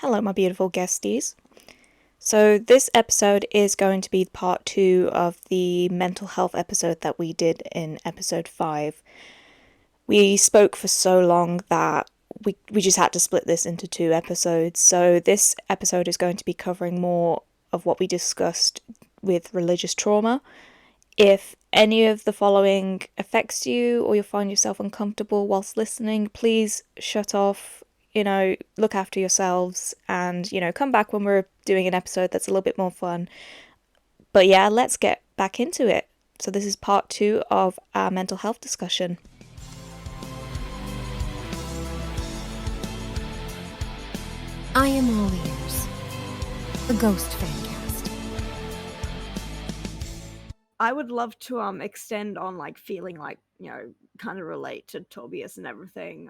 Hello, my beautiful guesties. So, this episode is going to be part two of the mental health episode that we did in episode 5. We spoke for so long that we just had to split this into two episodes. So, this episode is going to be covering more of what we discussed with religious trauma. If any of the following affects you or you find yourself uncomfortable whilst listening, please shut off, look after yourselves and, come back when we're doing an episode that's a little bit more fun. But yeah, let's get back into it. So, this is part two of our mental health discussion. I am all ears. The Ghost Fancast. I would love to extend on like feeling like, kind of relate to Tobias and everything.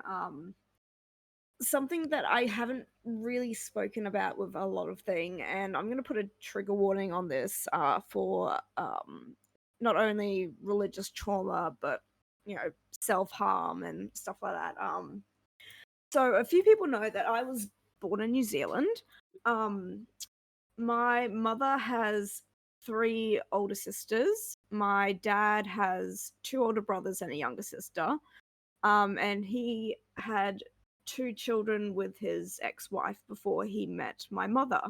Something that I haven't really spoken about with a lot of thing, and I'm gonna put a trigger warning on this for not only religious trauma but self-harm and stuff like that. So a few people know that I was born in New Zealand. My mother has 3 older sisters. My dad has 2 older brothers and a younger sister. And he had 2 children with his ex-wife before he met my mother.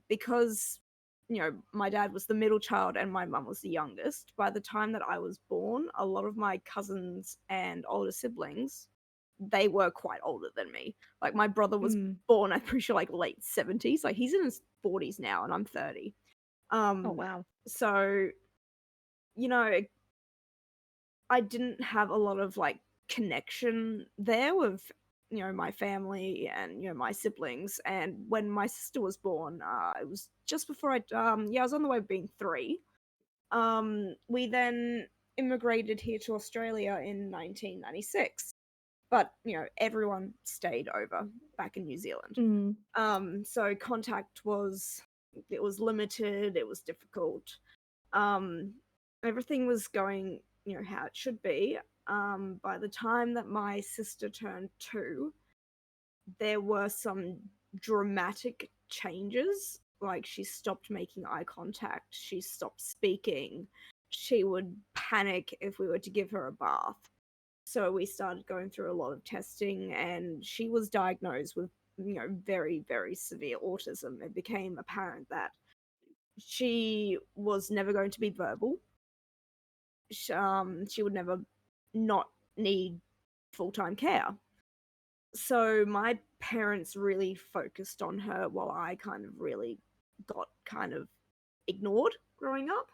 Because my dad was the middle child and my mum was the youngest. By the time that I was born, a lot of my cousins and older siblings, they were quite older than me. Like my brother was born, I'm pretty sure, like late 70s. Like he's in his 40s now, and I'm 30. Oh, wow. So, I didn't have a lot of like connection there with my family and my siblings. And when my sister was born, it was just before I was on the way of being 3. We then immigrated here to Australia in 1996. But everyone stayed over back in New Zealand. So contact was limited. It was difficult. Everything was going how it should be. By the time that my sister turned 2, there were some dramatic changes. Like she stopped making eye contact. She stopped speaking. She would panic if we were to give her a bath. So we started going through a lot of testing, and she was diagnosed with, very, very severe autism. It became apparent that she was never going to be verbal. She would never not need full-time care. So my parents really focused on her while I kind of really got kind of ignored growing up.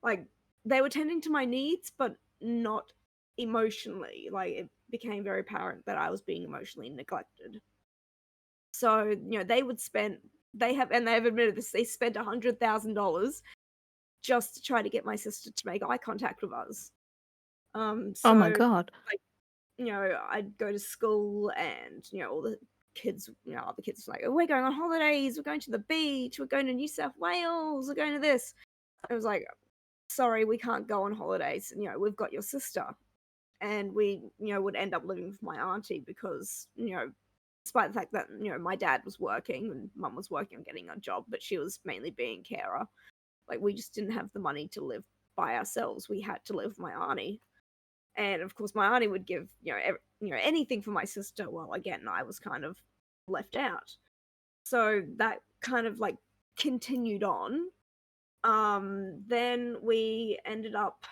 Like they were tending to my needs, but not emotionally. Like it became very apparent that I was being emotionally neglected. So, they've admitted this, they spent $100,000 just to try to get my sister to make eye contact with us. Oh So my god. like, I'd go to school and, all the kids, other kids were like, oh, we're going on holidays, we're going to the beach, we're going to New South Wales, we're going to this. I was like, sorry, we can't go on holidays. We've got your sister. And we, would end up living with my auntie because, despite the fact that, my dad was working and mum was working on getting a job, but she was mainly being carer. Like, we just didn't have the money to live by ourselves. We had to live with my auntie. And, of course, my auntie would give, anything for my sister. Well, again, I was kind of left out. So that kind of, like, continued on. Then we ended up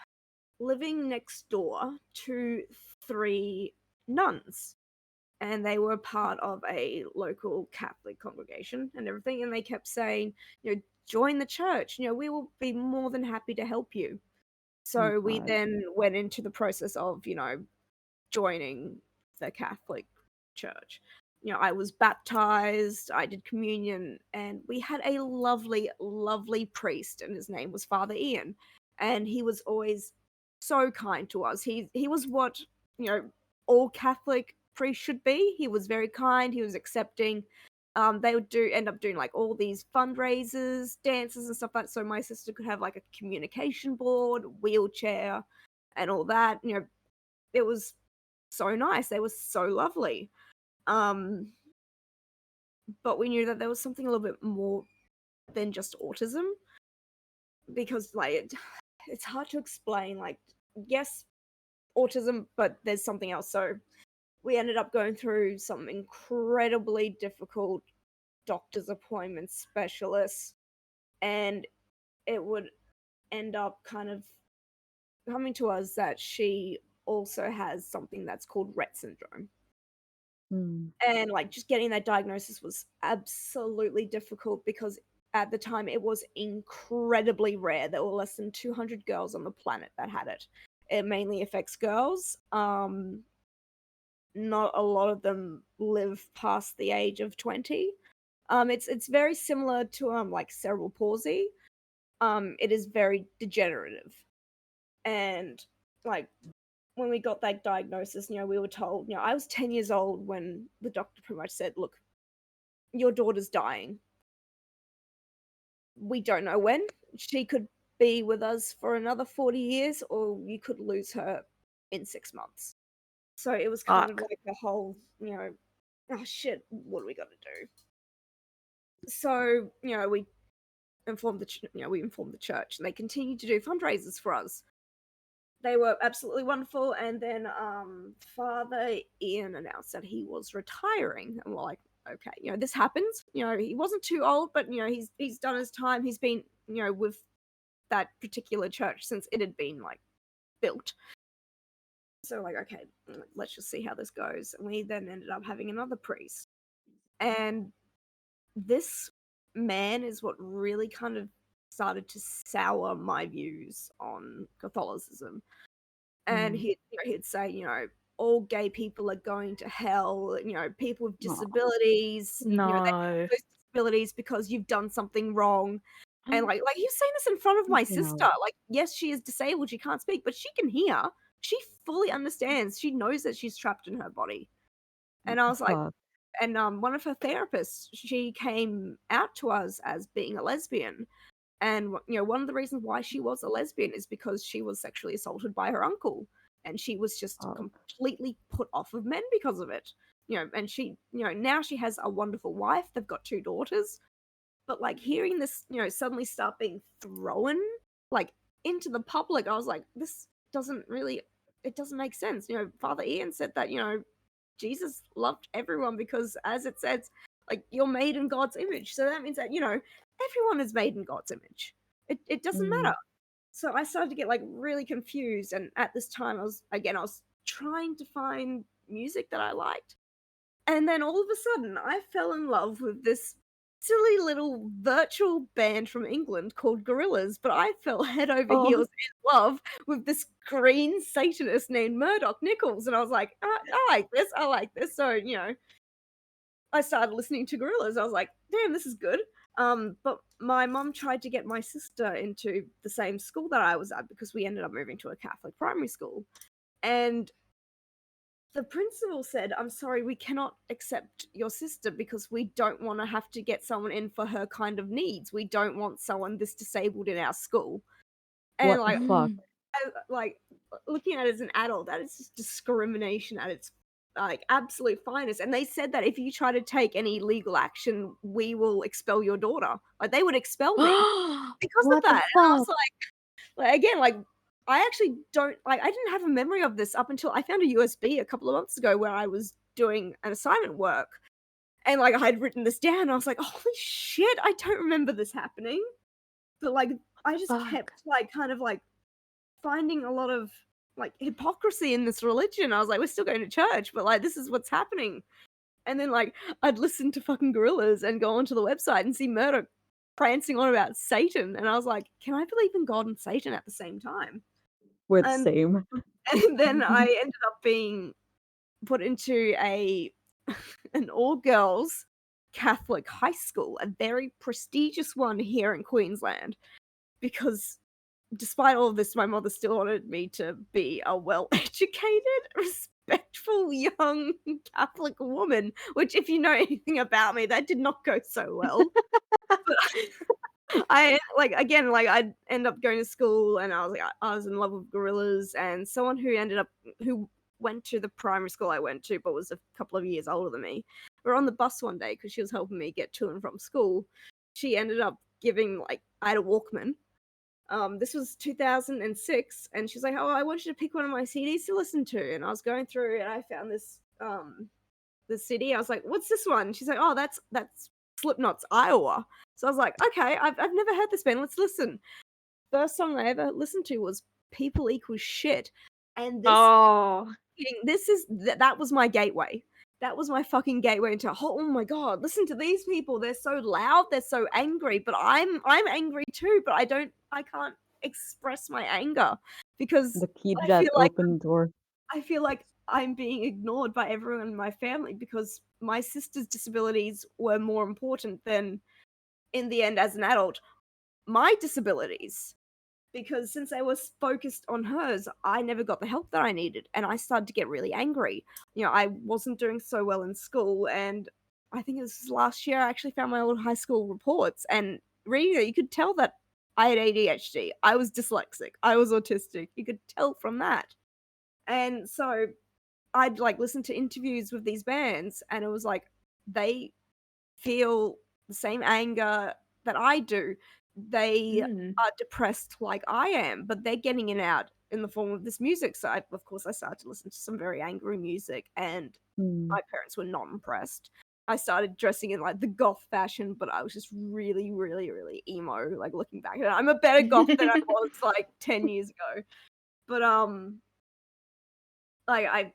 living next door to 3 nuns, and they were part of a local Catholic congregation and everything, and they kept saying, join the church, we will be more than happy to help you. So we then went into the process of, joining the Catholic church. I was baptized, I did communion, and we had a lovely, lovely priest, and his name was Father Ian, and he was always so kind to us. He was what, all Catholic priests should be. He was very kind, he was accepting. They would end up doing like all these fundraisers, dances and stuff like that, so my sister could have like a communication board, wheelchair, and all that. It was so nice. They were so lovely. but we knew that there was something a little bit more than just autism, because it's hard to explain. Like, yes, autism, but there's something else. So we ended up going through some incredibly difficult doctor's appointments, specialists, and it would end up kind of coming to us that she also has something that's called Rett syndrome. And like just getting that diagnosis was absolutely difficult because at the time it was incredibly rare. There were less than 200 girls on the planet that had it. It mainly affects girls. Not a lot of them live past the age of 20. It's very similar to like cerebral palsy. It is very degenerative. And like when we got that diagnosis, we were told, I was 10 years old when the doctor pretty much said, look, your daughter's dying. We don't know when. She could be with us for another 40 years, or you could lose her in 6 months. So it was kind of Fuck. like the whole, oh shit, what do we got to do? So, we informed we informed the church, and they continued to do fundraisers for us. They were absolutely wonderful, and then Father Ian announced that he was retiring, and we're like, okay, this happens. He wasn't too old, but he's done his time. He's been with that particular church since it had been like built. So like, okay, let's just see how this goes. And we then ended up having another priest, and this man is what really kind of started to sour my views on Catholicism. And he'd say, all gay people are going to hell, people with disabilities, they have No. those disabilities because you've done something wrong. And like he was saying this in front of my sister. Like, yes, she is disabled, she can't speak, but she can hear. She fully understands. She knows that she's trapped in her body. And I was like, and one of her therapists, she came out to us as being a lesbian. And one of the reasons why she was a lesbian is because she was sexually assaulted by her uncle, and she was just completely put off of men because of it. And she, now she has a wonderful wife. They've got 2 daughters. But like hearing this, suddenly start being thrown like into the public, I was like, this doesn't really, it doesn't make sense. Father Ian said that, Jesus loved everyone because, as it says, like, you're made in God's image. So that means that, everyone is made in God's image. It doesn't matter. So I started to get like really confused. And at this time, I was trying to find music that I liked. And then all of a sudden, I fell in love with this silly little virtual band from England called Gorillaz, but I fell head over heels in love with this green Satanist named Murdoch Nichols, and I was like, I like this, I like this. So, I started listening to Gorillaz. I was like, damn, this is good. But my mum tried to get my sister into the same school that I was at because we ended up moving to a Catholic primary school. And the principal said, I'm sorry, we cannot accept your sister because we don't want to have to get someone in for her kind of needs. We don't want someone this disabled in our school. And What the fuck? like looking at it as an adult, that is just discrimination at its like absolute finest. And they said that if you try to take any legal action, we will expel your daughter. Like they would expel me because of What the that. And I was fuck? like again, like I actually don't like I didn't have a memory of this up until I found a USB a couple of months ago where I was doing an assignment work. And like I had written this down and I was like, holy shit, I don't remember this happening. But like I just kept like kind of like finding a lot of like hypocrisy in this religion. I was like, we're still going to church, but like this is what's happening. And then like I'd listen to fucking Gorillaz and go onto the website and see Murdoch prancing on about Satan, and I was like, can I believe in God and Satan at the same time? With And same. and then I ended up being put into an all-girls Catholic high school, a very prestigious one here in Queensland, because despite all of this, my mother still wanted me to be a well-educated, respectful young Catholic woman, which, if you know anything about me, that did not go so well. But I like again, like I'd end up going to school, and I was in love with Gorillaz, and someone who went to the primary school I went to, but was a couple of years older than me. We were on the bus one day because she was helping me get to and from school. She ended up giving, like, I had a Walkman. This was 2006, and she's like, "Oh, I want you to pick one of my CDs to listen to." And I was going through, and I found this CD. I was like, "What's this one?" She's like, "Oh, that's Slipknot's Iowa." So I was like, "Okay, I've never heard this band. Let's listen." First song I ever listened to was "People Equals Shit," and that was my gateway. That was my fucking gateway into, oh my god, listen to these people. They're so loud, they're so angry, but I'm angry too, but I can't express my anger because To keep I that feel like open door. I feel like I'm being ignored by everyone in my family because my sister's disabilities were more important than, in the end, as an adult, my disabilities. Because since I was focused on hers, I never got the help that I needed, and I started to get really angry. I wasn't doing so well in school, and I think it was last year I actually found my old high school reports, and reading it, you could tell that I had ADHD. I was dyslexic. I was autistic. You could tell from that. And so I'd like listen to interviews with these bands, and it was like they feel the same anger that I do. They are depressed like I am, but they're getting it out in the form of this music. So of course I started to listen to some very angry music, and my parents were not impressed. I started dressing in like the goth fashion, but I was just really, really, really emo. Like looking back at it, I'm a better goth than I was like 10 years ago. But like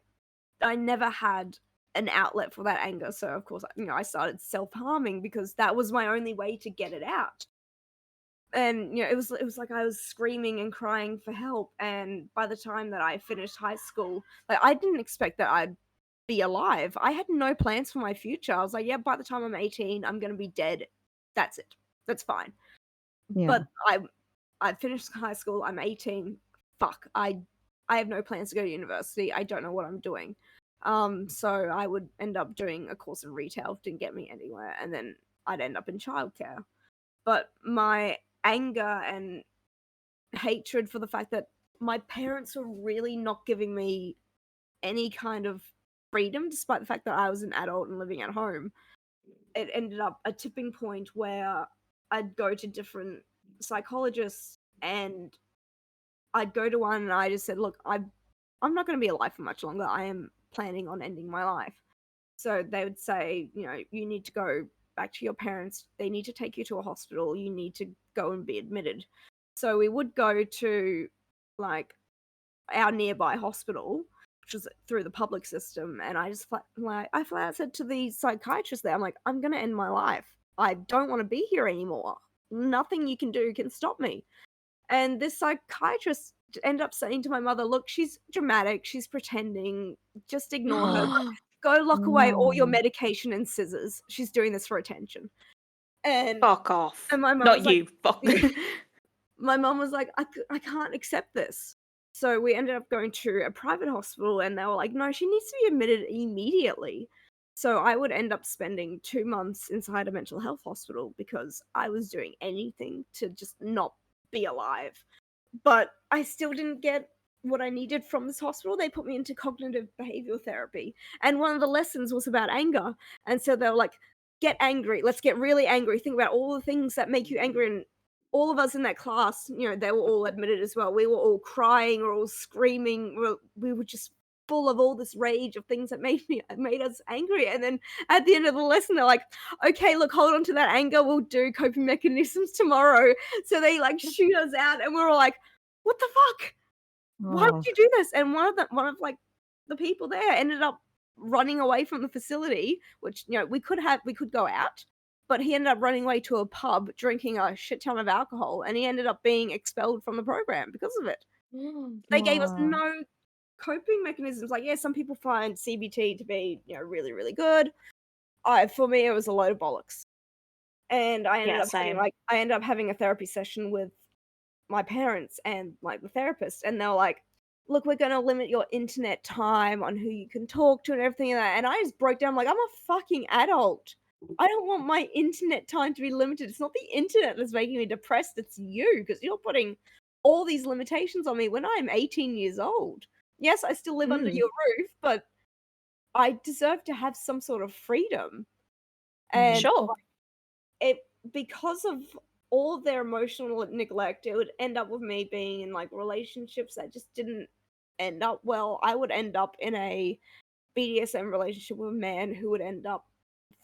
I never had an outlet for that anger, so of course, I started self-harming because that was my only way to get it out. And it was like I was screaming and crying for help, and by the time that I finished high school, like I didn't expect that I'd be alive. I had no plans for my future. I was like, yeah, by the time I'm 18, I'm going to be dead. That's it. That's fine. Yeah. But I finished high school, I'm 18. Fuck. I have no plans to go to university. I don't know what I'm doing. So I would end up doing a course in retail, didn't get me anywhere, and then I'd end up in childcare. But my anger and hatred for the fact that my parents were really not giving me any kind of freedom, despite the fact that I was an adult and living at home, it ended up a tipping point where I'd go to different psychologists, and I'd go to one and I just said, look, I'm not going to be alive for much longer. I am planning on ending my life. So they would say, you need to go back to your parents. They need to take you to a hospital. You need to go and be admitted. So we would go to like our nearby hospital, which was through the public system. And I just flat out said to the psychiatrist there, I'm like, I'm going to end my life. I don't want to be here anymore. Nothing you can do can stop me. And this psychiatrist ended up saying to my mother, look, she's dramatic. She's pretending. Just ignore her. Go lock away all your medication and scissors. She's doing this for attention. And Fuck off. And my mum Not was you. like, Fuck. my mum was like, I can't accept this. So we ended up going to a private hospital, and they were like, no, she needs to be admitted immediately. So I would end up spending 2 months inside a mental health hospital because I was doing anything to just not be alive. But I still didn't get what I needed from this hospital. They put me into cognitive behavioral therapy, and one of the lessons was about anger. And so they were like, get angry. Let's get really angry. Think about all the things that make you angry. And all of us in that class, they were all admitted as well. We were all crying, we were all screaming. We were just full of all this rage of things that made us angry. And then at the end of the lesson, they're like, okay, look, hold on to that anger. We'll do coping mechanisms tomorrow. So they like shoot us out, and we're all like, what the fuck? Why would you do this? And one of like the people there ended up running away from the facility, which we could go out, but he ended up running away to a pub, drinking a shit ton of alcohol, and he ended up being expelled from the program because of it. They gave us no coping mechanisms. Like, yeah, some people find CBT to be really, really good. For me, it was a load of bollocks. And I ended up having a therapy session with my parents and like the therapist, and they were like, look, we're going to limit your internet time on who you can talk to and everything like that. And I just broke down like, I'm a fucking adult. I don't want my internet time to be limited. It's not the internet that's making me depressed. It's you, because you're putting all these limitations on me when I'm 18 years old. Yes, I still live under Mm. your roof, but I deserve to have some sort of freedom. Mm. And Sure. it because of all of their emotional neglect, it would end up with me being in like relationships that just didn't end up well. I would end up in a BDSM relationship with a man who would end up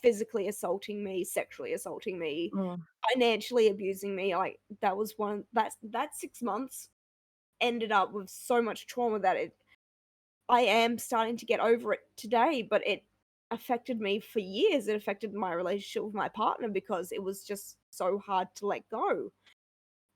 physically assaulting me, sexually assaulting me, Oh. financially abusing me. Like that was one that 6 months ended up with so much trauma that I am starting to get over it today, but it affected me for years. It affected my relationship with my partner because it was just so hard to let go.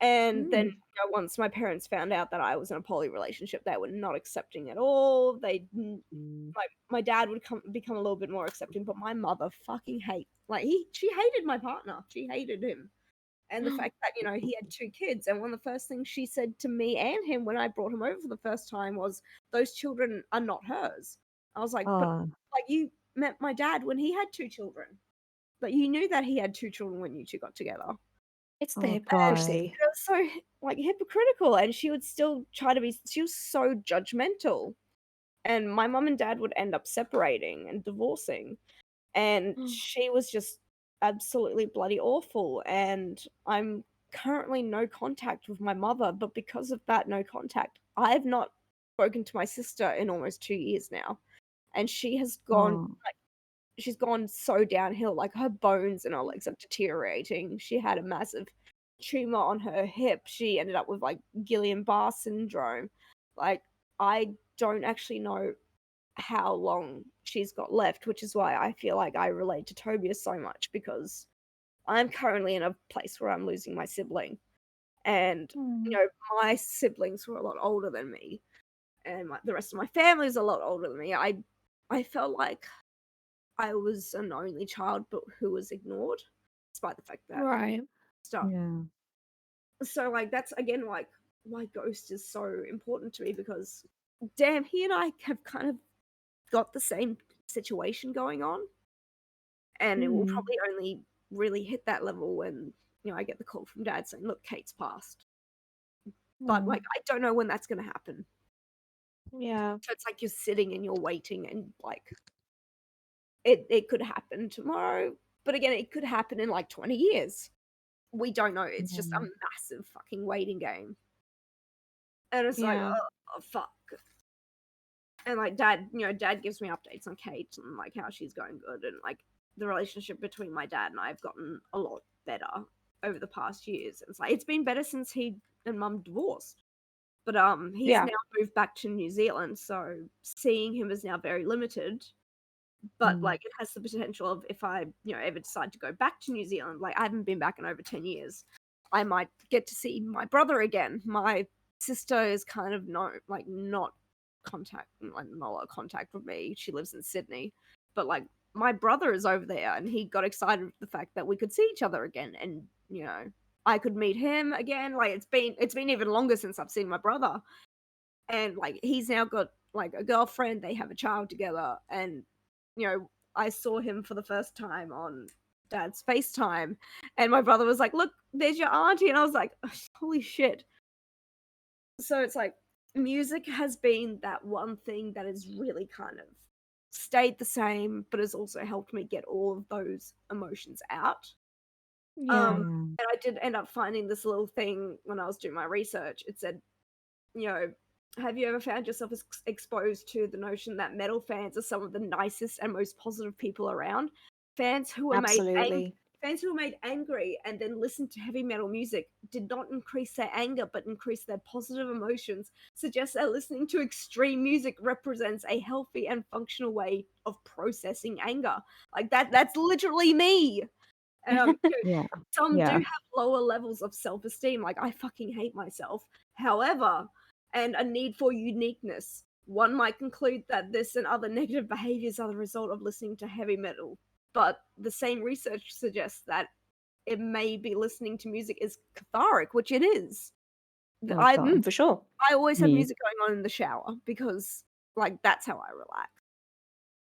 And then, Mm. once my parents found out that I was in a poly relationship, they were not accepting at all. Mm. My dad would become a little bit more accepting, but my mother fucking she hated my partner. She hated him. And the fact that, he had 2 kids, and one of the first things she said to me and him when I brought him over for the first time was, "Those children are not hers." I was like, "But, Oh. like, you met my dad when he had 2 children. But you knew that he had 2 children when you 2 got together." It's the Oh And God. hypocrisy. it was so, like, hypocritical, and she would still try to be she was so judgmental. And my mum and dad would end up separating and divorcing. And she was just absolutely bloody awful, and I'm currently no contact with my mother, but because of that no contact, I've not spoken to my sister in almost 2 years now, and Oh. she's gone so downhill, like, her bones and her legs are deteriorating. She had a massive tumor on her hip. She ended up with, like, Guillain-Barré syndrome. Like, I don't actually know how long she's got left, which is why I feel like I relate to Tobias so much because I'm currently in a place where I'm losing my sibling. And, Mm. my siblings were a lot older than me, and the rest of my family is a lot older than me. I felt like I was an only child, but who was ignored, despite the fact that Right. stuff. Yeah. So, like, that's again like why Ghost is so important to me because, damn, he and I have kind of got the same situation going on. And it will Mm. probably only really hit that level when, I get the call from dad saying, "Look, Kate's passed." But, like, Mm. I don't know when that's gonna happen. Yeah. So it's like you're sitting and you're waiting and, like, it could happen tomorrow, but again, it could happen in, like, 20 years. We don't know. It's just a Yeah. massive fucking waiting game. And it's like, Yeah. "Oh, fuck." And, like, dad gives me updates on Kate and, like, how she's going good, and, like, the relationship between my dad and I have gotten a lot better over the past years. It's like it's been better since he and mum divorced. But, he's Yeah. now moved back to New Zealand, so seeing him is now very limited, but, Mm. like, it has the potential of if I, ever decide to go back to New Zealand, like, I haven't been back in over 10 years, I might get to see my brother again. My sister is kind of not not a lot of contact with me. She lives in Sydney. But, like, my brother is over there, and he got excited with the fact that we could see each other again, and, I could meet him again. Like, it's been even longer since I've seen my brother, and, like, he's now got, like, a girlfriend, they have a child together, and, I saw him for the first time on dad's FaceTime, and my brother was like, "Look, there's your auntie," and I was like, "Holy shit." So it's like music has been that one thing that has really kind of stayed the same, but has also helped me get all of those emotions out. Yeah. Yeah. And I did end up finding this little thing when I was doing my research. It said, you know, have you ever found yourself exposed to the notion that metal fans are some of the nicest and most positive people around? Fans who were made ang- Absolutely. Fans who were made angry and then listened to heavy metal music did not increase their anger but increased their positive emotions. Suggests that listening to extreme music represents a healthy and functional way of processing anger. Like that's literally me. And Yeah. some do Yeah. have lower levels of self-esteem, like I fucking hate myself. However, and a need for uniqueness. One might conclude that this and other negative behaviors are the result of listening to heavy metal, but the same research suggests that it may be listening to music is cathartic, which it is. Oh I God. For sure. I always have Me. music going on in the shower because like that's how I relax.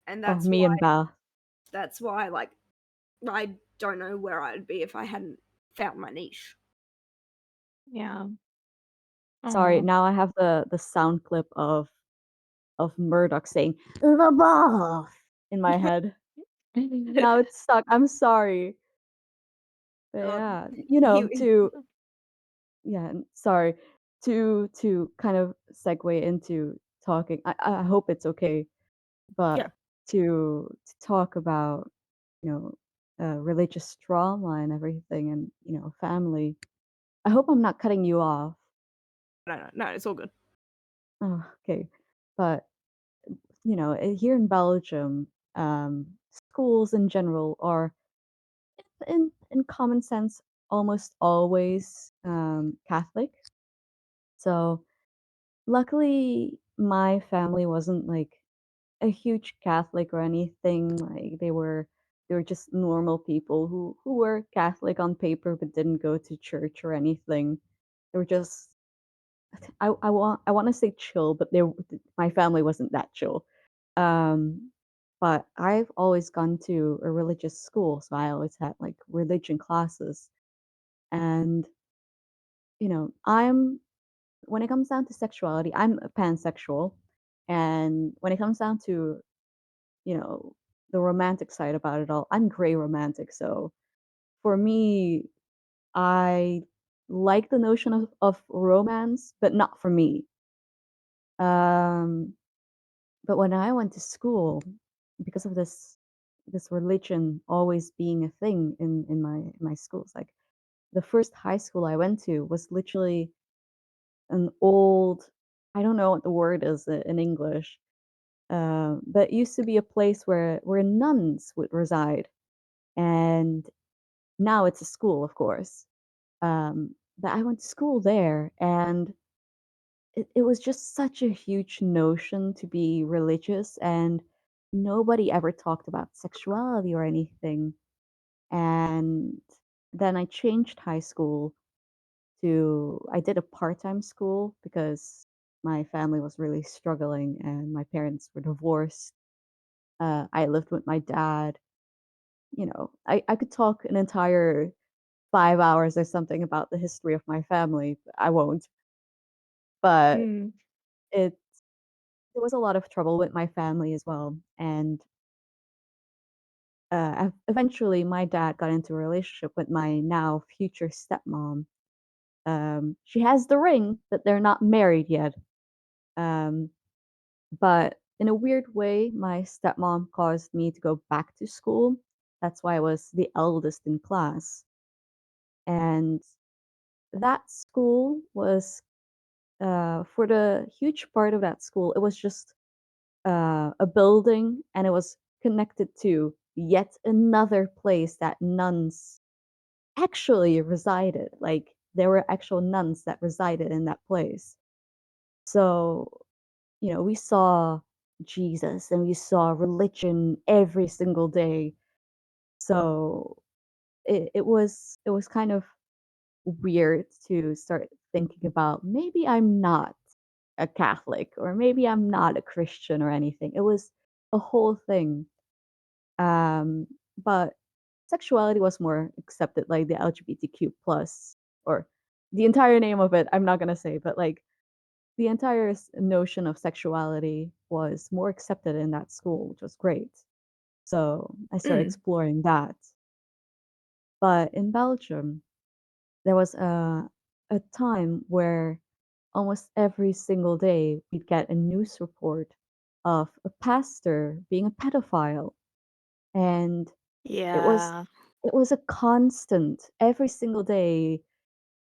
And Oh, me and Beth. that's why like I don't know where I'd be if I hadn't found my niche. Yeah. Sorry, Oh. now I have the sound clip of of Murdoch saying the boss in my head. Now it's stuck. I'm sorry. But God, yeah, he sorry to kind of segue into talking. I hope it's okay, yeah. but to talk about religious trauma and everything, and family. I hope I'm not cutting you off. No, it's all good. Oh, okay, but here in Belgium, schools in general are in common sense almost always Catholic. So luckily, my family wasn't like a huge Catholic or anything. Like they were just normal people who were Catholic on paper but didn't go to church or anything. They were just I want to say chill, but my family wasn't that chill. Um, but I've always gone to a religious school, so I always had like religion classes. And I'm when it comes down to sexuality, I'm a pansexual, and when it comes down to you know the romantic side about it all, I'm gray romantic. So for me, I like the notion of romance, but not for me. Um, but when I went to school, because of this religion always being a thing in my schools, like the first high school I went to was literally an old, I don't know what the word is in English, but it used to be a place where nuns would reside, and now it's a school, of course. But I went to school there, and it was just such a huge notion to be religious, and nobody ever talked about sexuality or anything. And then I changed high school I did a part-time school because my family was really struggling and my parents were divorced. I lived with my dad. I could talk an entire 5 hours or something about the history of my family. I won't. But Mm. it there was a lot of trouble with my family as well. And eventually, my dad got into a relationship with my now future stepmom. She has the ring, but they're not married yet. Um, but in a weird way, my stepmom caused me to go back to school. That's why I was the eldest in class. And that school was, for the huge part of that school, it was just a building, and it was connected to yet another place that nuns actually resided. Like there were actual nuns that resided in that place. So, we saw Jesus and we saw religion every single day. So it was kind of weird to start thinking about maybe I'm not a Catholic or maybe I'm not a Christian or anything. It was a whole thing. Um, but sexuality was more accepted, like the LGBTQ plus, or the entire name of it. I'm not gonna say, but like the entire notion of sexuality was more accepted in that school, which was great. So I started Mm. exploring that. But in Belgium, there was a time where almost every single day we'd get a news report of a pastor being a pedophile, and it was Yeah. it was a constant. Every single day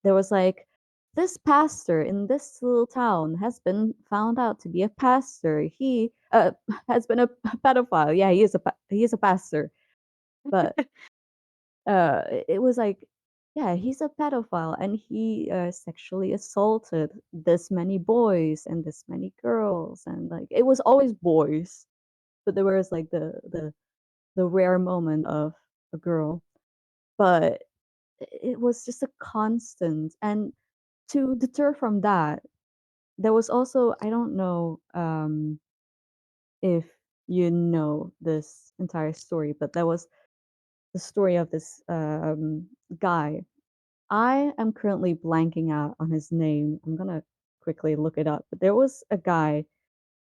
there was like, this pastor in this little town has been found out to be a pastor. He has been a pedophile. Yeah, he is a pastor. But it was like, yeah, he's a pedophile, and he sexually assaulted this many boys and this many girls, and like it was always boys, but there was like the rare moment of a girl. But it was just a constant. And to deter from that, there was also, I don't know if you know this entire story, but there was the story of this guy. I am currently blanking out on his name. I'm gonna quickly look it up. But there was a guy.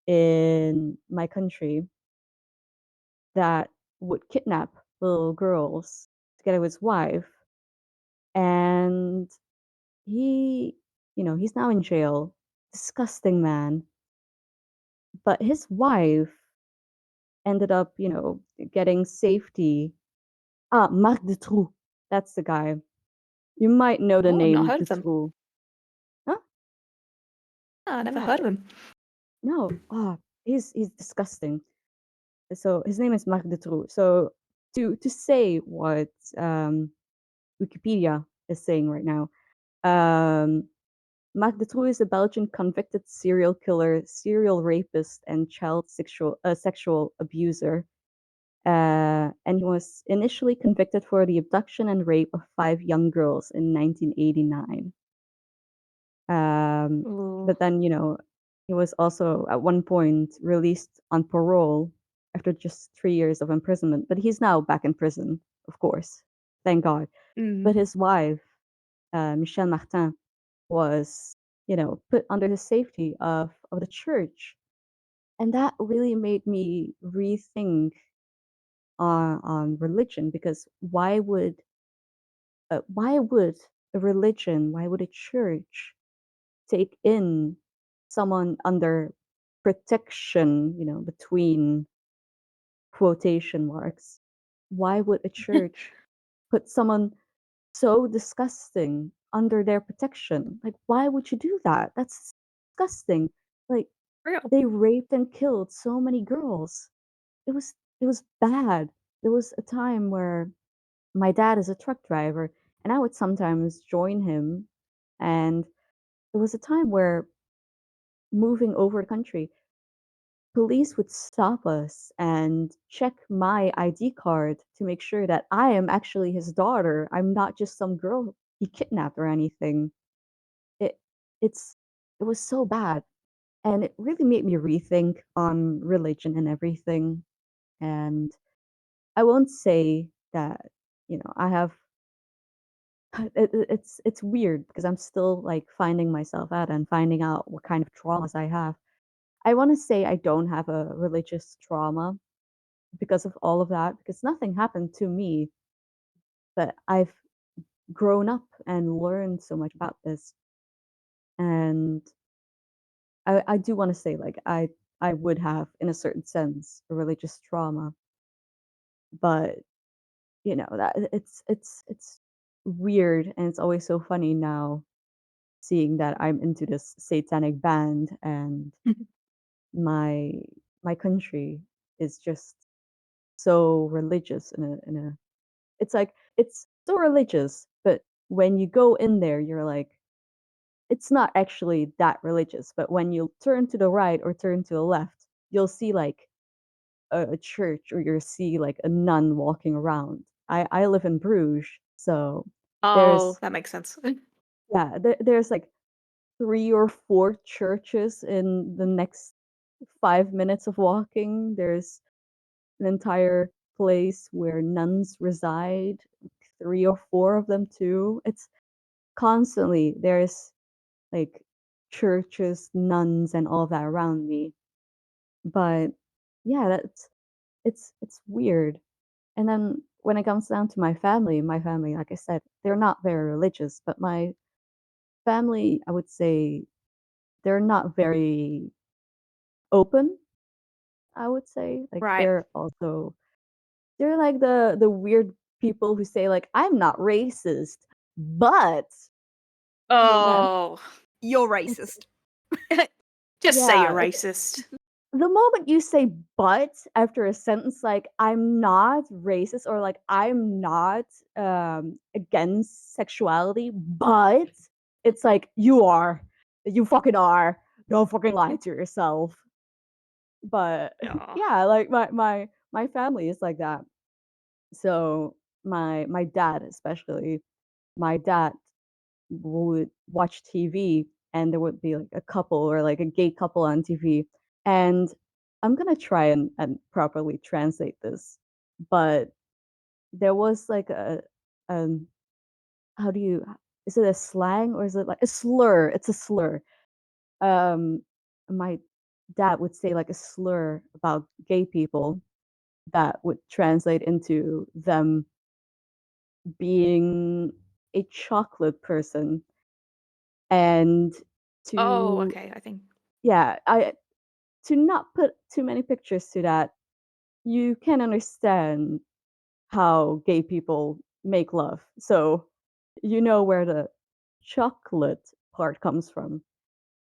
in my country that would kidnap little girls together with his wife, and he, he's now in jail. Disgusting man. But his wife ended up, getting safety. Ah, Marc Dutroux. That's the guy. You might know the Oh, I've not name heard of them. Dutroux. Huh? Ah, I never Yeah. heard of him. No. Ah, he's disgusting. So his name is Marc Dutroux. So to say what Wikipedia is saying right now, Marc Dutroux is a Belgian convicted serial killer, serial rapist, and child sexual abuser. And he was initially convicted for the abduction and rape of 5 young girls in 1989. Um, Ooh. but then, he was also at one point released on parole after just 3 years of imprisonment. But he's now back in prison, of course. Thank God. But Mm. his wife, Michelle Martin, was, put under the safety of the church. And that really made me rethink on religion, because why would a religion, why would a church take in someone under protection, between quotation marks? Why would a church put someone so disgusting under their protection? Like, why would you do that? That's disgusting. Like, Real. they raped and killed so many girls. It was bad. There was a time where my dad is a truck driver, and I would sometimes join him, and there was a time where, moving over the country, police would stop us and check my ID card to make sure that I am actually his daughter. I'm not just some girl he kidnapped or anything. It it's it was so bad, and it really made me rethink on religion and everything. And I won't say that, I have it's weird because I'm still like finding myself out and finding out what kind of traumas I have. I want to say I don't have a religious trauma because of all of that, because nothing happened to me, but I've grown up and learned so much about this. And I do want to say, like, I would have, in a certain sense, a religious trauma, but that it's weird, and it's always so funny now seeing that I'm into this satanic band, and my my country is just so religious in a it's like it's so religious, but when you go in there, you're like, it's not actually that religious. But when you turn to the right or turn to the left, you'll see like a church, or you'll see like a nun walking around. I live in Bruges, so Oh, there's that makes sense. yeah, there's like 3 or 4 churches in the next 5 minutes of walking. There's an entire place where nuns reside, 3 or 4 of them too. It's constantly there's like churches, nuns, and all of that around me. But yeah, it's weird. And then when it comes down to my family, like I said, they're not very religious, but my family, I would say, they're not very open. I would say, like, Right. they're like the weird people who say like, I'm not racist, but You're that Oh. you're it's racist. Just say you're yeah, racist. the moment you say "but" after a sentence, like, "I'm not racist," or like, "I'm not, against sexuality, but," it's like, "You are. You fucking are. Don't fucking lie to yourself." But, Yeah. yeah, like, my family is like that. So, my dad especially, my dad would watch TV, and there would be like a couple, or like a gay couple on TV. And I'm gonna try and properly translate this, but there was like um how do you is it a slang, or is it like a slur? It's a slur. Um my dad would say like a slur about gay people that would translate into them being a chocolate person. And Oh, to okay. I think. yeah, I to not put too many pictures to that, you can understand how gay people make love. So you know where the chocolate part comes from.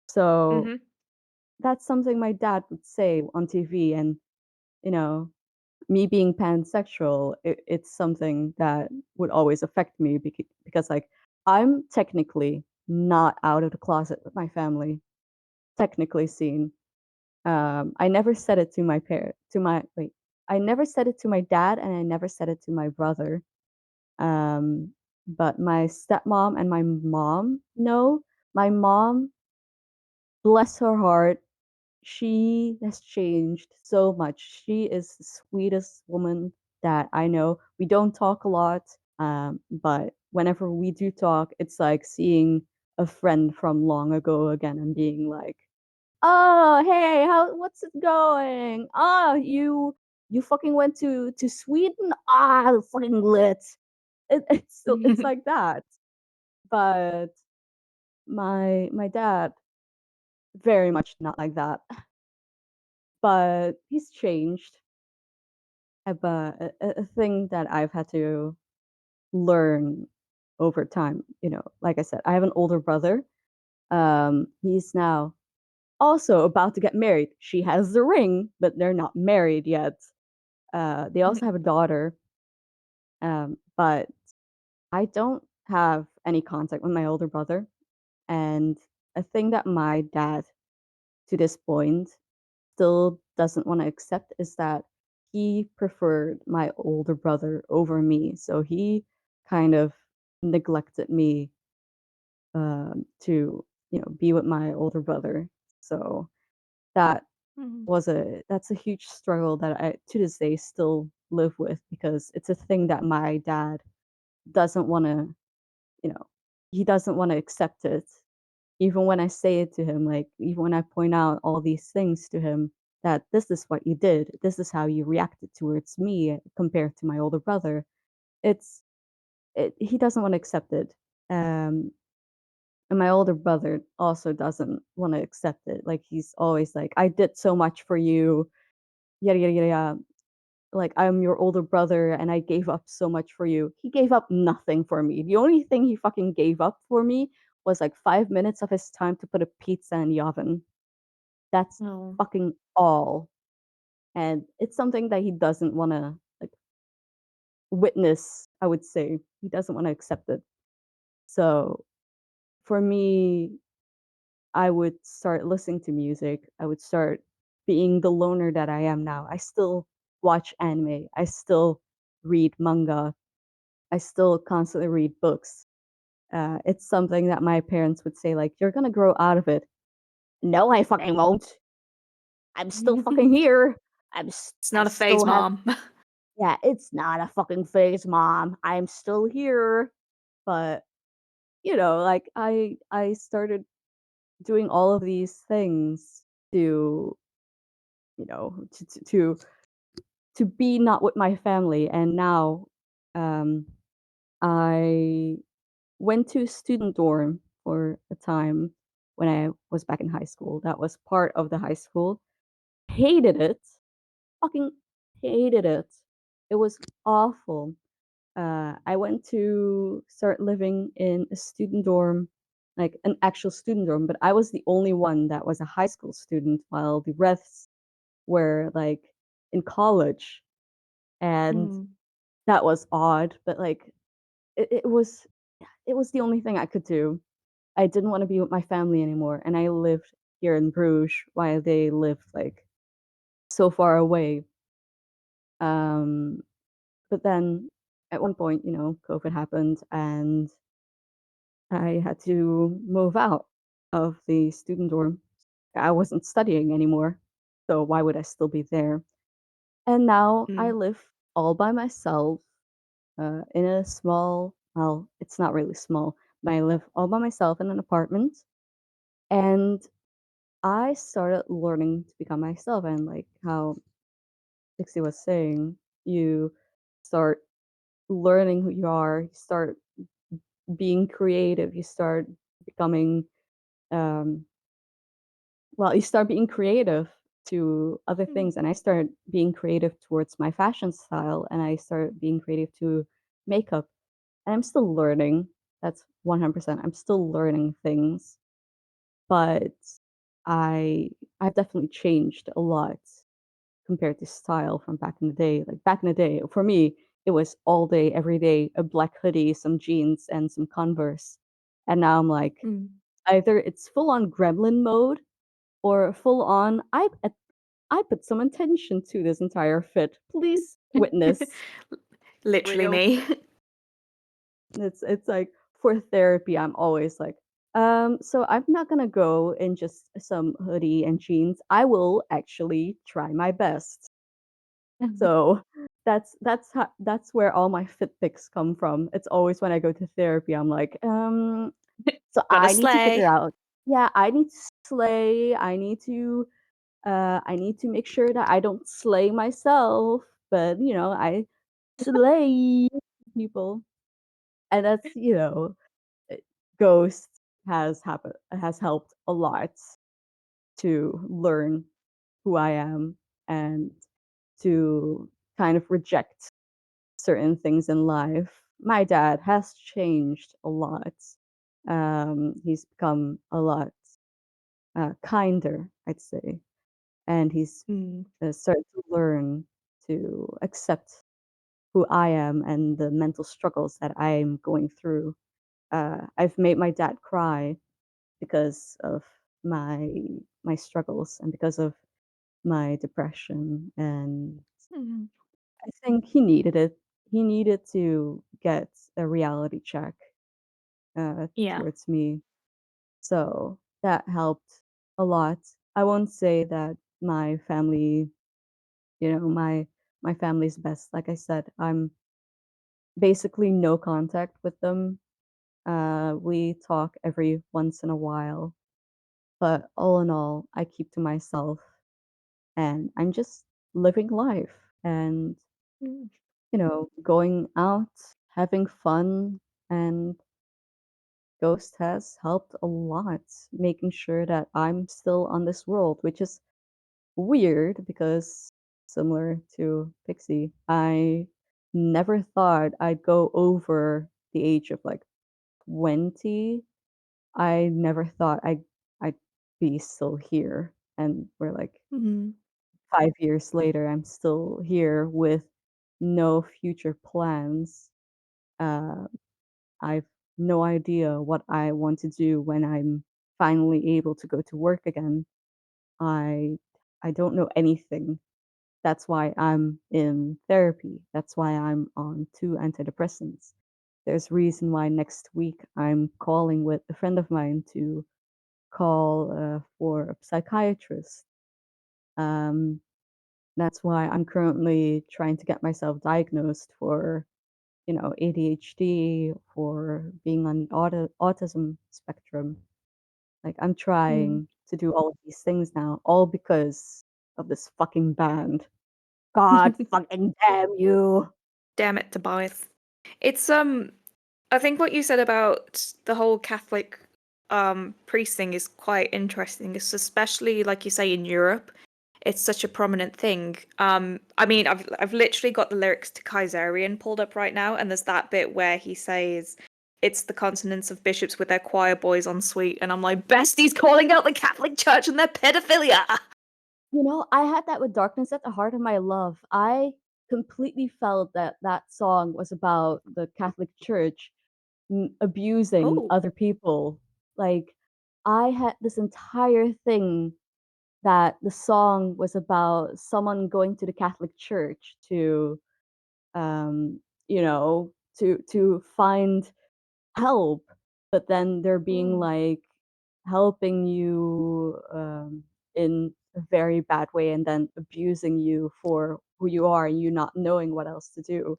So Mhm. that's something my dad would say on TV. And, you know, me being pansexual, it's something that would always affect me because, like, I'm technically not out of the closet with my family, technically seen. I never said it to my parent, to my, wait, I never said it to my dad and I never said it to my brother. Um, but my stepmom and my mom know. My mom, bless her heart, she has changed so much. She is the sweetest woman that I know. We don't talk a lot, but whenever we do talk, it's like seeing a friend from long ago again and being like, "Oh, hey, what's it going? Oh, you fucking went to Sweden? Ah, fucking lit." It's like that. But my dad very much not like that. But he's changed. But a thing that I've had to learn over time, like I said, I have an older brother. He's now also about to get married. She has the ring, but they're not married yet. They also have a daughter. But I don't have any contact with my older brother. And a thing that my dad, to this point, still doesn't want to accept is that he preferred my older brother over me. So he kind of neglected me to, be with my older brother. So that Mhm. that's a huge struggle that I to this day still live with because it's a thing that my dad doesn't want to, you know, he doesn't want to accept it. Even when I say it to him, like even when I point out all these things to him, that this is what you did, this is how you reacted towards me compared to my older brother. It's he doesn't want to accept it. Um, and my older brother also doesn't want to accept it. Like he's always like, I did so much for you, yada yada yada. Like I'm your older brother and I gave up so much for you. He gave up nothing for me. The only thing he fucking gave up for me was like 5 minutes of his time to put a pizza in the oven. That's No. fucking all. And it's something that he doesn't want to like witness, I would say. He doesn't want to accept it. So for me, I would start listening to music. I would start being the loner that I am now. I still watch anime. I still read manga. I still constantly read books. It's something that my parents would say, like, you're gonna grow out of it. No, I fucking won't. I'm still fucking here. It's I not a phase, still have. mom. Yeah, it's not a fucking phase, mom. I'm still here. But like I started doing all of these things to you know to be not with my family, and now um I went to student dorm for a time when I was back in high school. That was part of the high school. Hated it. Fucking hated it. It was awful. I went to start living in a student dorm, like an actual student dorm, but I was the only one that was a high school student while the rest were like in college. And Mm. that was odd, but like it was the only thing I could do. I didn't want to be with my family anymore, and I lived here in Bruges while they lived like so far away. Um, but then at one point, COVID happened, and I had to move out of the student dorm. I wasn't studying anymore, so why would I still be there? And now I Mm. live all by myself in a small, well, it's not really small, but I live all by myself in an apartment. And I started learning to become myself, and like how Dixie was saying, you start learning who you are, you start being creative, you start becoming um well, you start being creative to other Mm. things. And I started being creative towards my fashion style, and I started being creative to makeup. And I'm still learning. That's 100%. I'm still learning things, but I I've definitely changed a lot compared to style from back in the day. Like back in the day, for me, it was all day, every day, a black hoodie, some jeans, and some Converse. And now I'm like, Mm. either it's full on gremlin mode or full on I put some intention to this entire fit. Please witness. Literally Real. me. It's like for therapy, I'm always like, so I'm not gonna go in just some hoodie and jeans. I will actually try my best. So that's where all my fit pics come from. It's always when I go to therapy, I'm like, so Gotta I need to figure slay. out, yeah, I need to slay. I need to make sure that I don't slay myself, but I slay people. And that's, Ghost has helped a lot to learn who I am and to kind of reject certain things in life. My dad has changed a lot. He's become a lot kinder, I'd say, and he's Mm. started to learn to accept who I am and the mental struggles that I'm going through. I've made my dad cry because of my my struggles and because of my depression, and Mm. I think he needed it. He needed to get a reality check Yeah. towards me, so that helped a lot. I won't say that my family, my family's best. Like I said, I'm basically no contact with them. We talk every once in a while, but all in all, I keep to myself, and I'm just living life and, Mm. going out, having fun. And Ghost has helped a lot, making sure that I'm still on this world, which is weird because, similar to Pixie, I never thought I'd go over the age of like 20. I never thought I'd be still here. And we're like Mm. 5 years later, I'm still here with no future plans. Uh, I've no idea what I want to do when I'm finally able to go to work again. I I don't know anything. That's why I'm in therapy. That's why I'm on 2 antidepressants. There's reason why next week I'm calling with a friend of mine to call for a psychiatrist. Um, that's why I'm currently trying to get myself diagnosed for, ADHD, for being on the autism spectrum. Like I'm Mm. trying to do all of these things now, all because of this fucking band. God fucking damn you. Damn it, Tobias. It's. I think what you said about the whole Catholic priest thing is quite interesting. It's especially like you say in Europe, it's such a prominent thing. I mean, I've literally got the lyrics to Kaiserian pulled up right now, and there's that bit where he says it's the consonants of bishops with their choir boys en suite, and I'm like, besties calling out the Catholic Church and their pedophilia. I had that with Darkness at the Heart of My Love. I completely felt that that song was about the Catholic Church abusing Oh. other people. Like, I had this entire thing that the song was about someone going to the Catholic Church to, to find help, but then they're being Oh. like helping you in a very bad way and then abusing you for who you are and you not knowing what else to do.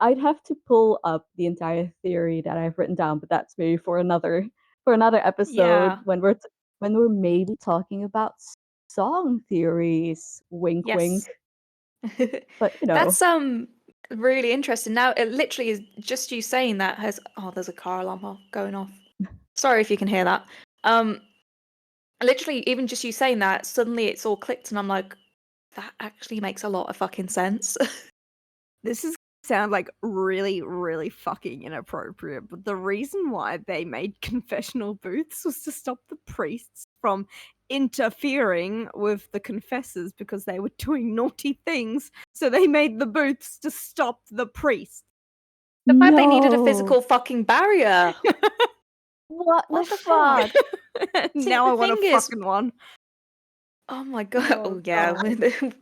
I'd have to pull up the entire theory that I've written down, but that's maybe for another episode Yeah. when we're when we're maybe talking about song theories. Wink, Yes. wink. But That's really interesting. Now it literally is just you saying that has there's a car alarm going off. Sorry if you can hear that. Literally even just you saying that, suddenly it's all clicked and I'm like, that actually makes a lot of fucking sense. This is sound like really, really fucking inappropriate, but the reason why they made confessional booths was to stop the priests from interfering with the confessors because they were doing naughty things. So they made the booths to stop the priests. The fact they needed a no. physical fucking barrier. What What the the fuck? fuck? See, Now the I want a thing is, fucking one. oh my god. Oh Oh yeah. god.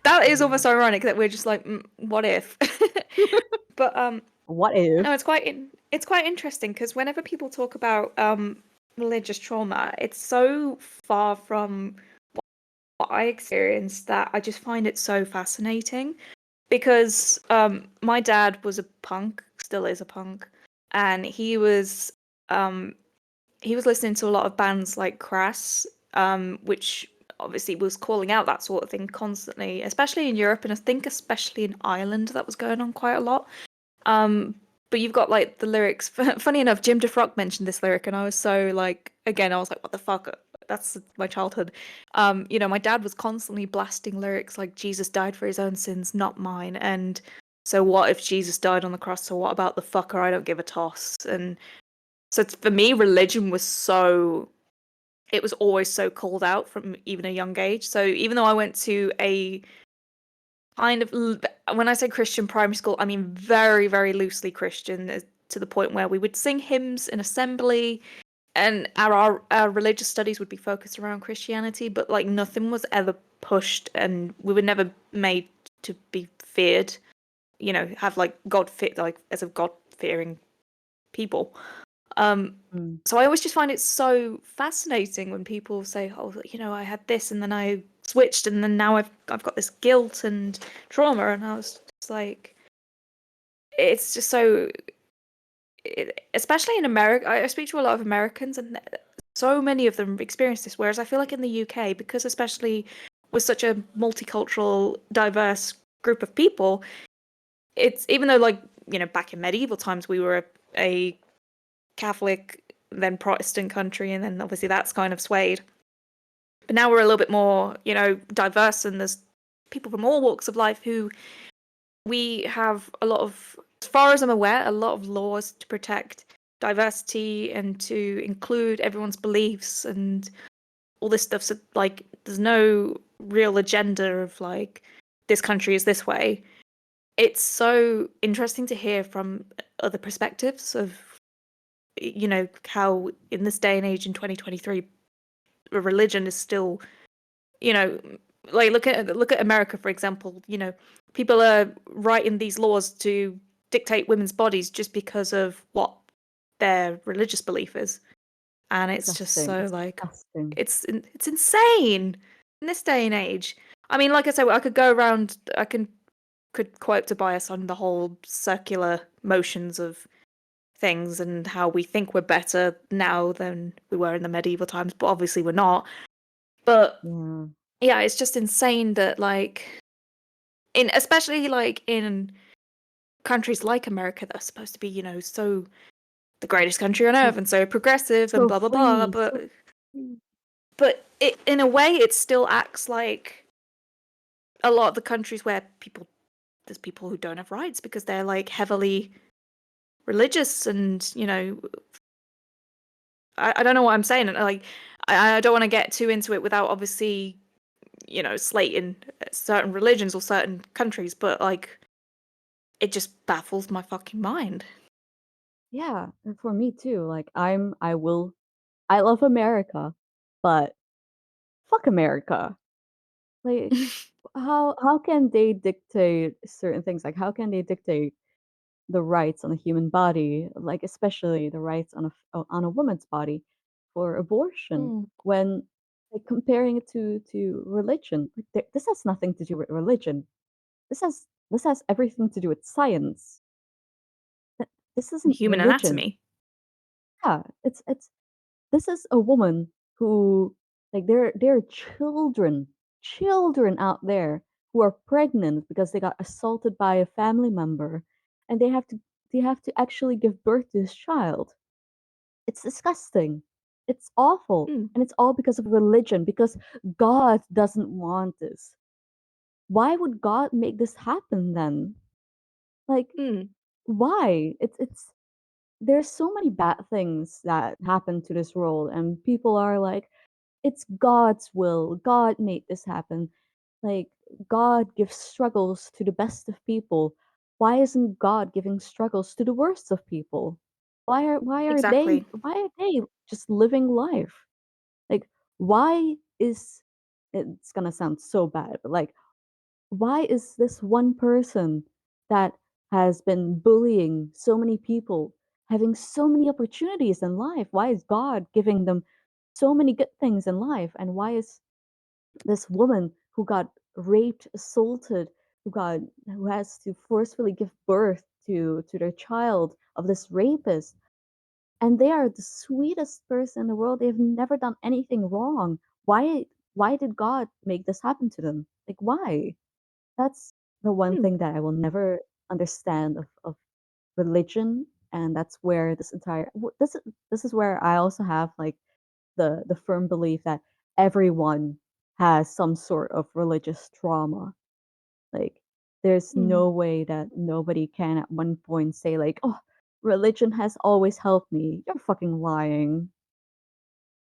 That is almost ironic that we're just like, what if? But What if? no, it's quite interesting because whenever people talk about religious trauma, it's so far from what I experienced that I just find it so fascinating because my dad was a punk, still is a punk, and he was listening to a lot of bands like Crass, which obviously was calling out that sort of thing constantly, especially in Europe, and I think especially in Ireland that was going on quite a lot. But you've got like the lyrics. Funny enough, Jim DeFrock mentioned this lyric, and I was so like, again, I was like, what the fuck? That's my childhood. My dad was constantly blasting lyrics like Jesus died for his own sins, not mine. And so what if Jesus died on the cross? So what about the fucker? I don't give a toss. And so for me, religion was it was always so called out from even a young age. So even though I went to a kind of, when I say Christian primary school, I mean very, very loosely Christian, to the point where we would sing hymns in assembly, and our religious studies would be focused around Christianity, but like nothing was ever pushed, and we were never made to be feared. Have like like as a God fearing people. Mm. So I always just find it so fascinating when people say, "Oh, I had this, and then I switched, and then now I've got this guilt and trauma," and I was just like, it's just so, especially in America. I speak to a lot of Americans, and so many of them experience this. Whereas I feel like in the UK, because especially with such a multicultural, diverse group of people, it's even though like back in medieval times we were a Catholic, then Protestant country, and then obviously that's kind of swayed. But now we're a little bit more, diverse, and there's people from all walks of life who we have a lot of, as far as I'm aware, a lot of laws to protect diversity and to include everyone's beliefs and all this stuff. So, like, there's no real agenda of like this country is this way. It's so interesting to hear from other perspectives of how in this day and age in 2023 religion is still, you know like look at America, for example. People are writing these laws to dictate women's bodies just because of what their religious belief is, and it's just Disgusting. so It's like disgusting. it's insane in this day and age. I mean, like I said, I could go around, could quote Tobias on the whole circular motions of things and how we think we're better now than we were in the medieval times, but obviously we're not. But Yeah. yeah, it's just insane that like especially like in countries like America that are supposed to be, so the greatest country on So earth and so progressive and so blah blah blah, free. So but free. it, in a way, it still acts like a lot of the countries where there's people who don't have rights because they're like heavily religious, and I don't know what I'm saying. Like, I don't want to get too into it without obviously, slating certain religions or certain countries, but like, it just baffles my fucking mind. Yeah, and for me too. Like I love America, but fuck America. Like how can they dictate certain things? Like how can they dictate the rights on a human body, like especially the rights on on a woman's body for abortion Mm. when like comparing it to religion? Like this has nothing to do with religion. This has everything to do with science. This isn't Human religion. anatomy. Yeah, it's this is a woman who, like, there are children out there who are pregnant because they got assaulted by a family member, and they have to actually give birth to this child. It's disgusting. It's awful. Mm, And it's all because of religion, because God doesn't want this. Why would God make this happen then? Like, mm, why? It's there's so many bad things that happen to this world, and people are like, it's God's will. God made this happen. Like, God gives struggles to the best of people. Why isn't God giving struggles to the worst of people? exactly. Why are they just living life? Like, why is it's gonna sound so bad, but like, why is this one person that has been bullying so many people having so many opportunities in life? Why is God giving them so many good things in life? And why is this woman who got raped, assaulted, who has to forcefully give birth to their child of this rapist, and they are the sweetest person in the world. They've never done anything wrong. Why did God make this happen to them? Like, why? That's the one Mm, thing that I will never understand of religion, and that's where this is where I also have like the firm belief that everyone has some sort of religious trauma. Like, there's mm. no way that nobody can at one point say like, "Oh, religion has always helped me." You're fucking lying.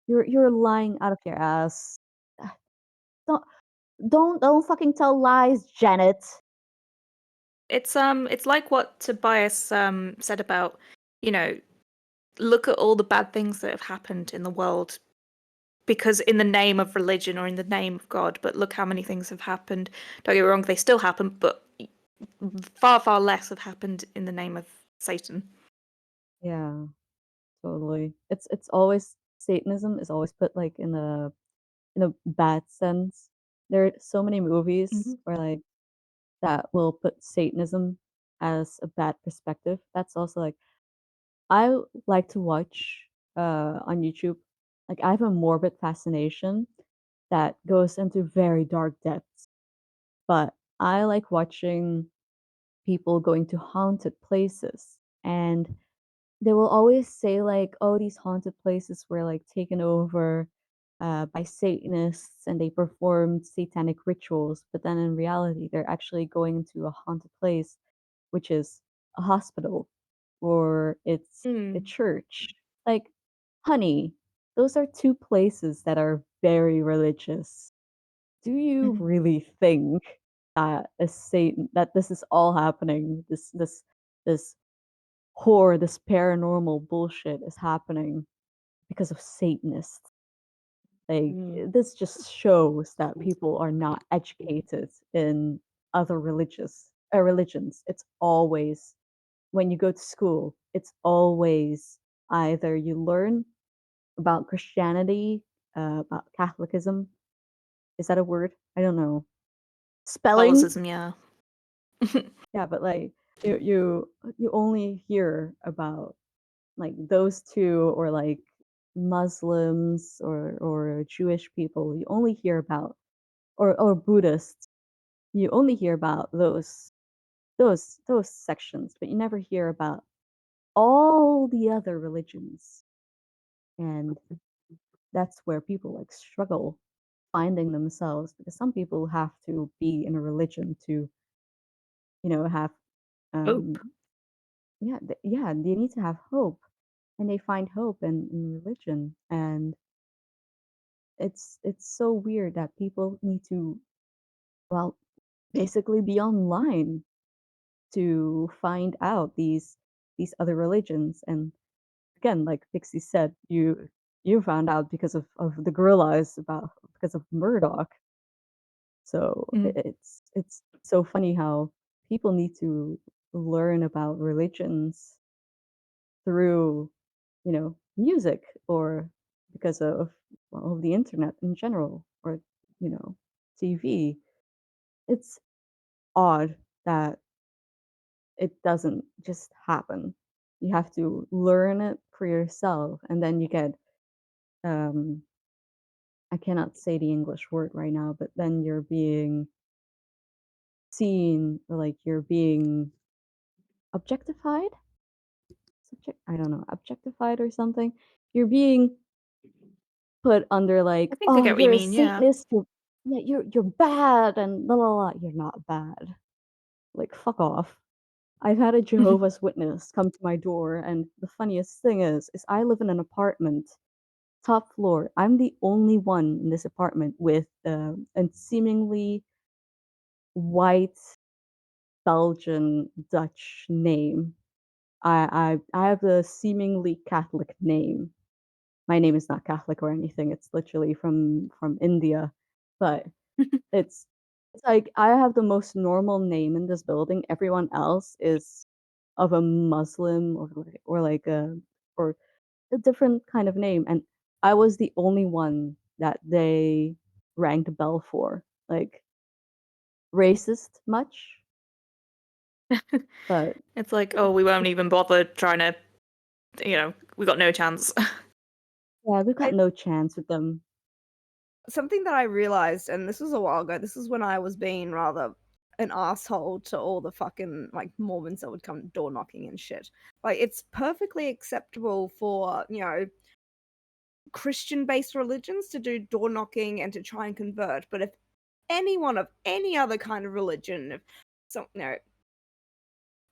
You're lying out of your ass. Don't don't fucking tell lies, Janet. It's like what Tobias said about, you know, look at all the bad things that have happened in the world because in the name of religion or in the name of God, but look how many things have happened. Don't get me wrong, they still happen, but far, far less have happened in the name of Satan. Yeah, totally. It's always Satanism is always put like in a bad sense. There are so many movies Hmm. where like that will put Satanism as a bad perspective. That's also like I like to watch on YouTube. Like, I have a morbid fascination that goes into very dark depths, but I like watching people going to haunted places, and they will always say like, "Oh, these haunted places were like taken over by Satanists and they performed satanic rituals." But then in reality, they're actually going into a haunted place, which is a hospital or it's a Mm. church. Like, honey, those are two places that are very religious. Do you Hmm. really think that a Satan that this is all happening? This horror, this paranormal bullshit is happening because of Satanists. Like, Mm. this just shows that people are not educated in other religions. It's always when you go to school, it's always either you learn about Christianity, about Catholicism. Is that a word? I don't know. Spelling? Catholicism, yeah. Yeah, but like you only hear about like those two, or like Muslims or Jewish people. You only hear about, or Buddhists. You only hear about those sections, but you never hear about all the other religions. And that's where people like struggle finding themselves, because some people have to be in a religion to, have Hope. um yeah, yeah, they need to have hope, and they find hope in religion. And it's so weird that people need to, well, basically be online to find out these other religions. And again, like Pixie said, you found out because of the gorillas, about because of Murdoch. So Mm. it's so funny how people need to learn about religions through, music, or because of, well, the internet in general, or, you know, TV. It's odd that it doesn't just happen. You have to learn it for yourself, and then you get um I cannot say the English word right now, but then you're being seen, or like you're being objectified? I don't know, objectified or something. You're being put under I like, think I oh, get what you you're a mean, yeah. Satanist, you're bad and la la la. You're not bad. Like fuck off. I've had a Jehovah's Witness come to my door, and the funniest thing is I live in an apartment, top floor. I'm the only one in this apartment with a seemingly white Belgian Dutch name. I have a seemingly Catholic name. My name is not Catholic or anything. It's literally from India, but it's it's like I have the most normal name in this building. Everyone else is of a Muslim or a different kind of name, and I was the only one that they rang the bell for. Like racist much, but It's like, oh, we won't even bother trying to, we got no chance. yeah, we've got I, no chance with them. something that I realized, and this was a while ago. This is when I was being rather an asshole to all the fucking like Mormons that would come door knocking and shit. Like it's perfectly acceptable for Christian based religions to do door knocking and to try and convert, but if anyone of any other kind of religion, if some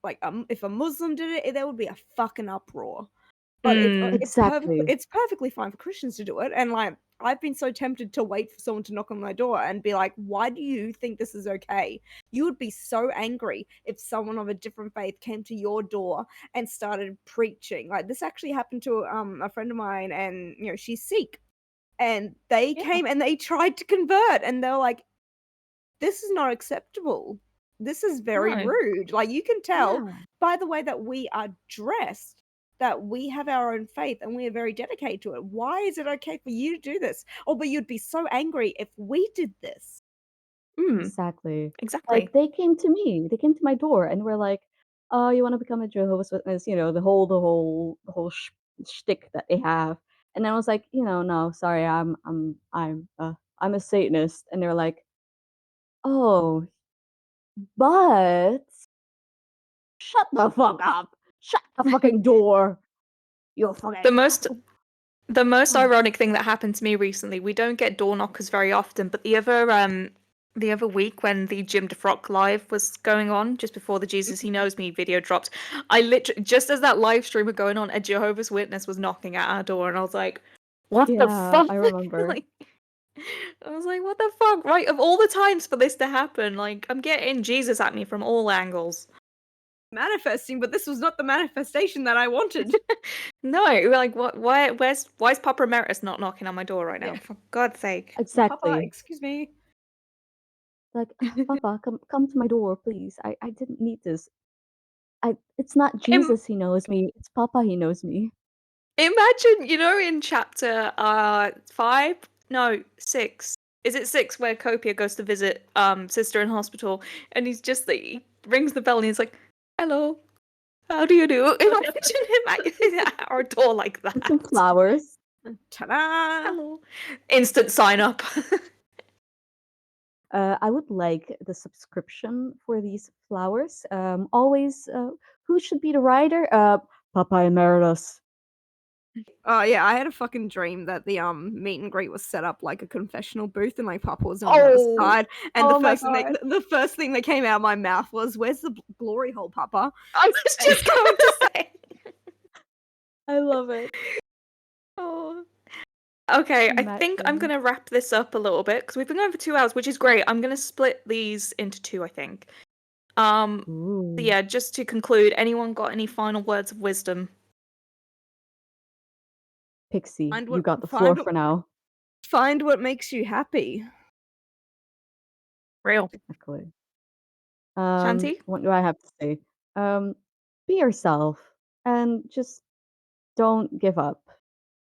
like if a Muslim did it, there would be a fucking uproar. But Mm. Exactly. it's perfectly fine for Christians to do it, and like I've been so tempted to wait for someone to knock on my door and be like, "Why do you think this is okay?" You would be so angry if someone of a different faith came to your door and started preaching. Like this actually happened to a friend of mine, and she's Sikh, and they Yeah. came and they tried to convert, and they're like, this is not acceptable. This is very No. rude. Like you can tell Yeah. by the way that we are dressed that we have our own faith and we are very dedicated to it. Why is it okay for you to do this? Oh, but you'd be so angry if we did this. Mm. Exactly. Like Exactly. they came to me. They came to my door and were like, "Oh, you want to become a Jehovah's Witness?" You know, the whole shtick that they have. And I was like, no, sorry, I'm a Satanist. And they're like, "Oh, but shut the fuck up. Shut the fucking door. You The fucking." most the most Oh, ironic thing that happened to me recently, we don't get door knockers very often, but the other week when the Jim DeFrock live was going on, just before the Jesus He Knows Me video dropped, I literally just as that live stream was going on, a Jehovah's Witness was knocking at our door, and I was like, "What the yeah, fuck?" I remember. Like, I was like, "What the fuck?" Right, of all the times for this to happen, like I'm getting Jesus at me from all angles. Manifesting, but this was not the manifestation that I wanted. No, like what? Why is Papa Emeritus not knocking on my door right now? Yeah. For God's sake! Papa, Exactly. excuse me. Like, Papa, come to my door, please. I didn't need this. It's not Im- Jesus he knows me, it's Papa he knows me. Imagine, in chapter 5, no, 6. Is it 6 where Copia goes to visit sister in hospital and he's just like he rings the bell and he's like, "Hello, how do you do?" Imagine him at our door like And some that. flowers. Ta-da! Hello. Instant sign up. I would like the subscription for these flowers. Always, who should be the writer? Papa Emeritus. Oh yeah, I had a fucking dream that the meet and greet was set up like a confessional booth and like Papa was on the other Oh, side. And the Oh my first thing god. the first thing that came out of my mouth was, "Where's the glory hole, Papa?" I was just going to say. I love it. Oh. Okay, I think I'm Imagine. gonna wrap this up a little bit because we've been going for 2 hours, which is great. I'm gonna split these into two, I think. So Ooh. yeah, just to conclude, anyone got any final words of wisdom? Pixie, Find you what got the floor find for now. find what makes you happy. Real. Exactly. Shanti? What do I have to say? Um, be yourself and just don't give up.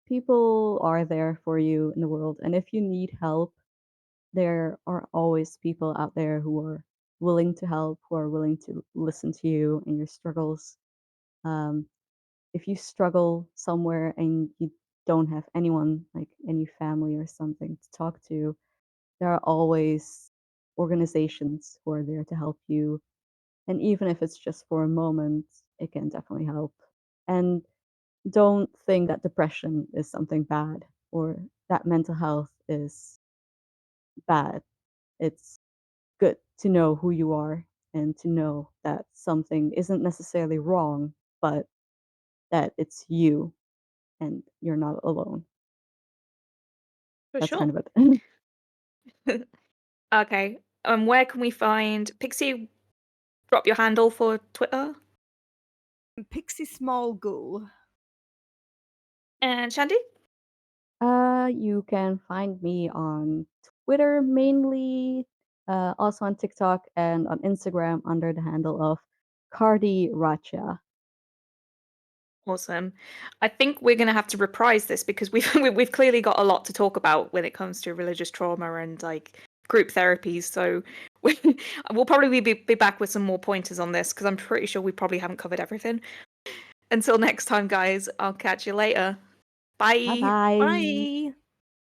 People are there for you in the world, and if you need help, there are always people out there who are willing to help, who are willing to listen to you and your struggles. Um, if you struggle somewhere and you don't have anyone, like any family or something to talk to, there are always organizations who are there to help you. And even if it's just for a moment, it can definitely help. And don't think that depression is something bad or that mental health is bad. It's good to know who you are and to know that something isn't necessarily wrong, but that it's you and you're not alone. For That's sure. kind of it. Okay. Where can we find Pixie? Drop your handle for Twitter. Pixiesmolghoul. And Shandy? You can find me on Twitter mainly, also on TikTok and on Instagram under the handle of CardiRatia. Awesome. I think we're going to have to reprise this because we've clearly got a lot to talk about when it comes to religious trauma and like group therapies. So we'll probably be back with some more pointers on this because I'm pretty sure we probably haven't covered everything. Until next time, guys, I'll catch you later. Bye. Bye bye. Bye.